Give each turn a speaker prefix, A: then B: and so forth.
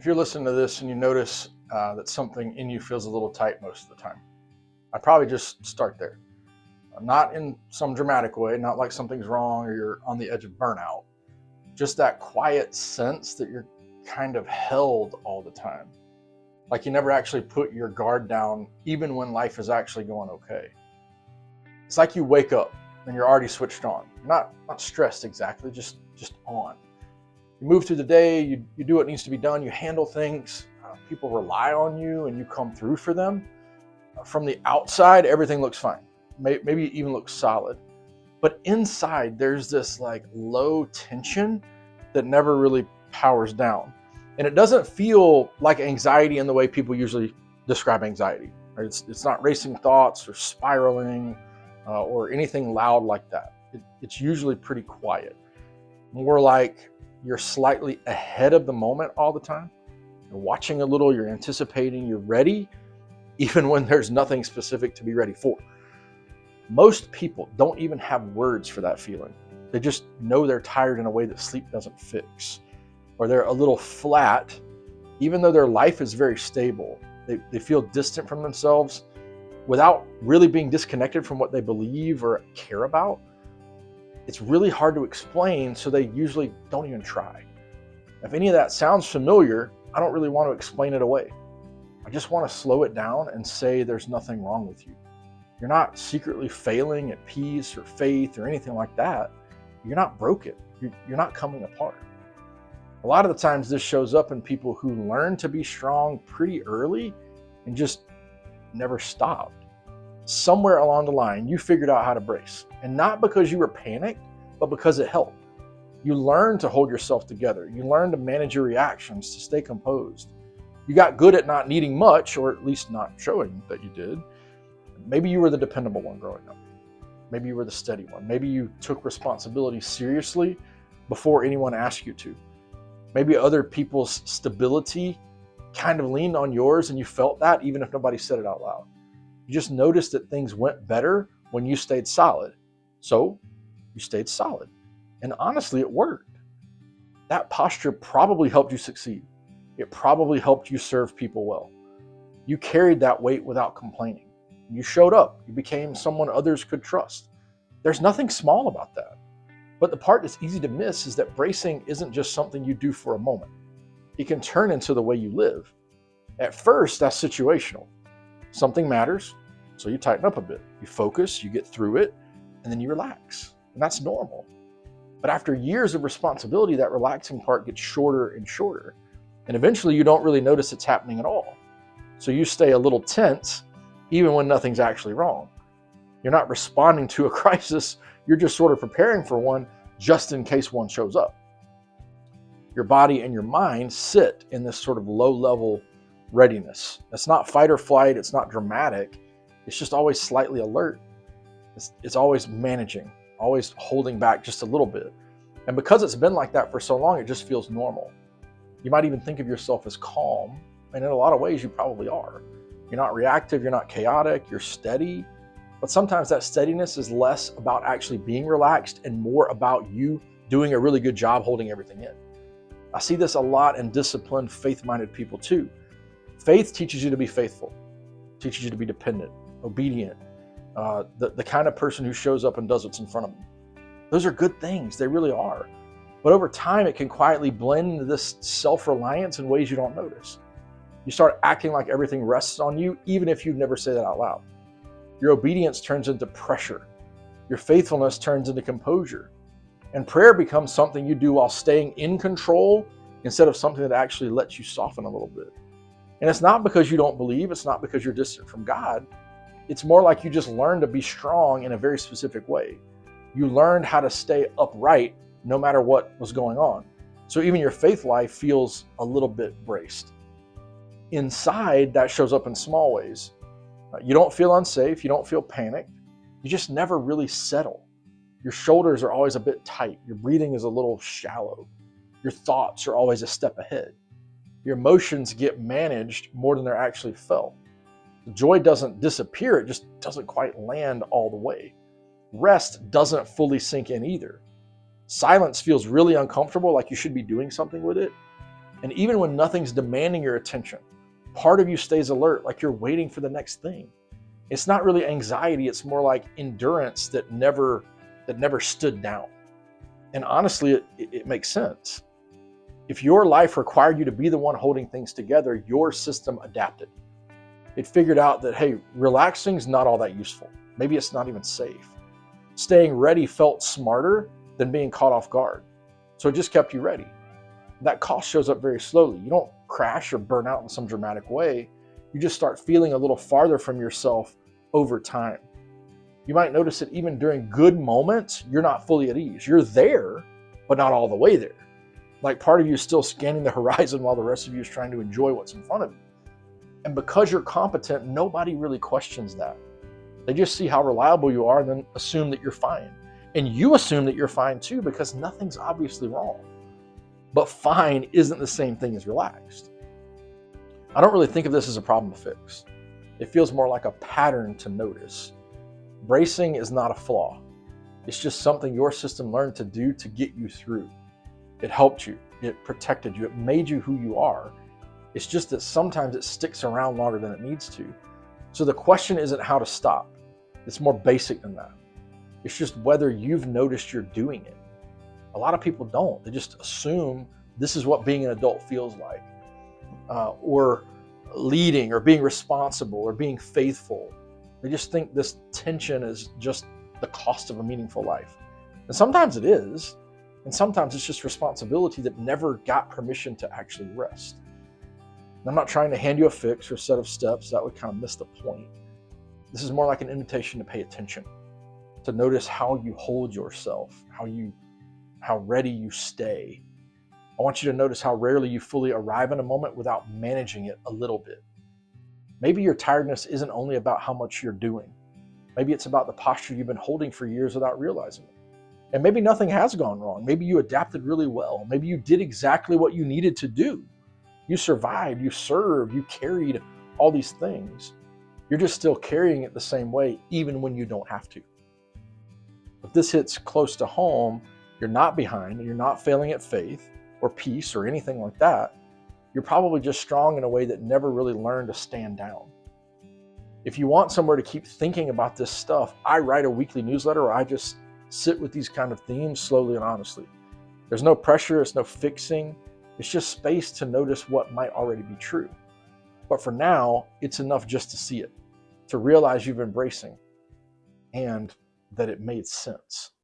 A: If you're listening to this and you notice that something in you feels a little tight most of the time, I'd probably just start there. Not in some dramatic way, not like something's wrong or you're on the edge of burnout. Just that quiet sense that you're kind of held all the time. Like you never actually put your guard down, even when life is actually going okay. It's like you wake up and you're already switched on. You're not stressed exactly, just on. You move through the day, you do what needs to be done, you handle things, people rely on you and you come through for them. From the outside, everything looks fine. Maybe it even looks solid. But inside, there's this like low tension that never really powers down. And it doesn't feel like anxiety in the way people usually describe anxiety. Right? It's not racing thoughts or spiraling or anything loud like that. It's usually pretty quiet. More like you're slightly ahead of the moment all the time. You're watching a little, you're anticipating, you're ready, even when there's nothing specific to be ready for. Most people don't even have words for that feeling. They just know they're tired in a way that sleep doesn't fix. Or they're a little flat, even though their life is very stable. They feel distant from themselves without really being disconnected from what they believe or care about. It's really hard to explain, so they usually don't even try. If any of that sounds familiar, I don't really want to explain it away. I just want to slow it down and say there's nothing wrong with you. You're not secretly failing at peace or faith or anything like that. You're not broken. You're not coming apart. A lot of the times this shows up in people who learn to be strong pretty early and just never stopped. Somewhere along the line, you figured out how to brace. And not because you were panicked, but because it helped. You learned to hold yourself together. You learned to manage your reactions, to stay composed. You got good at not needing much, or at least not showing that you did. Maybe you were the dependable one growing up. Maybe you were the steady one. Maybe you took responsibility seriously before anyone asked you to. Maybe other people's stability kind of leaned on yours and you felt that even if nobody said it out loud. You just noticed that things went better when you stayed solid. So you stayed solid. And honestly, it worked. That posture probably helped you succeed. It probably helped you serve people well. You carried that weight without complaining. You showed up. You became someone others could trust. There's nothing small about that. But the part that's easy to miss is that bracing isn't just something you do for a moment. It can turn into the way you live. At first, that's situational. Something matters, so you tighten up a bit. You focus, you get through it, and then you relax. And that's normal. But after years of responsibility, that relaxing part gets shorter and shorter. And eventually you don't really notice it's happening at all. So you stay a little tense, even when nothing's actually wrong. You're not responding to a crisis, you're just sort of preparing for one just in case one shows up. Your body and your mind sit in this sort of low-level readiness. It's not fight or flight, it's not dramatic, it's just always slightly alert. It's always managing, always holding back just a little bit. And because it's been like that for so long, it just feels normal. You might even think of yourself as calm, and in a lot of ways you probably are. You're not reactive, you're not chaotic, you're steady. But sometimes that steadiness is less about actually being relaxed and more about you doing a really good job holding everything in. I see this a lot in disciplined, faith-minded people too. Faith teaches you to be faithful, teaches you to be dependent, obedient, the kind of person who shows up and does what's in front of them. Those are good things, they really are. But over time, it can quietly blend into this self-reliance in ways you don't notice. You start acting like everything rests on you, even if you've never said that out loud. Your obedience turns into pressure. Your faithfulness turns into composure. And prayer becomes something you do while staying in control instead of something that actually lets you soften a little bit. And it's not because you don't believe, it's not because you're distant from God. It's more like you just learned to be strong in a very specific way. You learned how to stay upright no matter what was going on. So even your faith life feels a little bit braced. Inside, that shows up in small ways. You don't feel unsafe, you don't feel panicked, you just never really settle. Your shoulders are always a bit tight, your breathing is a little shallow, your thoughts are always a step ahead. Your emotions get managed more than they're actually felt. The joy doesn't disappear, it just doesn't quite land all the way. Rest doesn't fully sink in either. Silence feels really uncomfortable, like you should be doing something with it. And even when nothing's demanding your attention, part of you stays alert, like you're waiting for the next thing. It's not really anxiety, it's more like endurance that never stood down. And honestly, it makes sense. If your life required you to be the one holding things together, your system adapted. It figured out that, hey, relaxing's not all that useful. Maybe it's not even safe. Staying ready felt smarter than being caught off guard. So it just kept you ready. That cost shows up very slowly. You don't crash or burn out in some dramatic way. You just start feeling a little farther from yourself over time. You might notice that even during good moments, you're not fully at ease. You're there, but not all the way there. Like part of you is still scanning the horizon while the rest of you is trying to enjoy what's in front of you. And because you're competent, nobody really questions that. They just see how reliable you are and then assume that you're fine. And you assume that you're fine too because nothing's obviously wrong. But fine isn't the same thing as relaxed. I don't really think of this as a problem to fix. It feels more like a pattern to notice. Bracing is not a flaw. It's just something your system learned to do to get you through. It helped you. It protected you. It made you who you are. It's just that sometimes it sticks around longer than it needs to. So the question isn't how to stop. It's more basic than that. It's just whether you've noticed you're doing it. A lot of people don't. They just assume this is what being an adult feels like, or leading, or being responsible, or being faithful. They just think this tension is just the cost of a meaningful life. And sometimes it is, and sometimes it's just responsibility that never got permission to actually rest. And I'm not trying to hand you a fix or a set of steps. That would kind of miss the point. This is more like an invitation to pay attention, to notice how you hold yourself, how ready you stay. I want you to notice how rarely you fully arrive in a moment without managing it a little bit. Maybe your tiredness isn't only about how much you're doing. Maybe it's about the posture you've been holding for years without realizing it. And maybe nothing has gone wrong. Maybe you adapted really well. Maybe you did exactly what you needed to do. You survived, you served, you carried all these things. You're just still carrying it the same way, even when you don't have to. If this hits close to home, you're not behind, you're not failing at faith or peace or anything like that. You're probably just strong in a way that never really learned to stand down. If you want somewhere to keep thinking about this stuff, I write a weekly newsletter where I just sit with these kind of themes slowly and honestly. There's no pressure, it's no fixing. It's just space to notice what might already be true. But for now, it's enough just to see it, to realize you've been bracing, and that it made sense.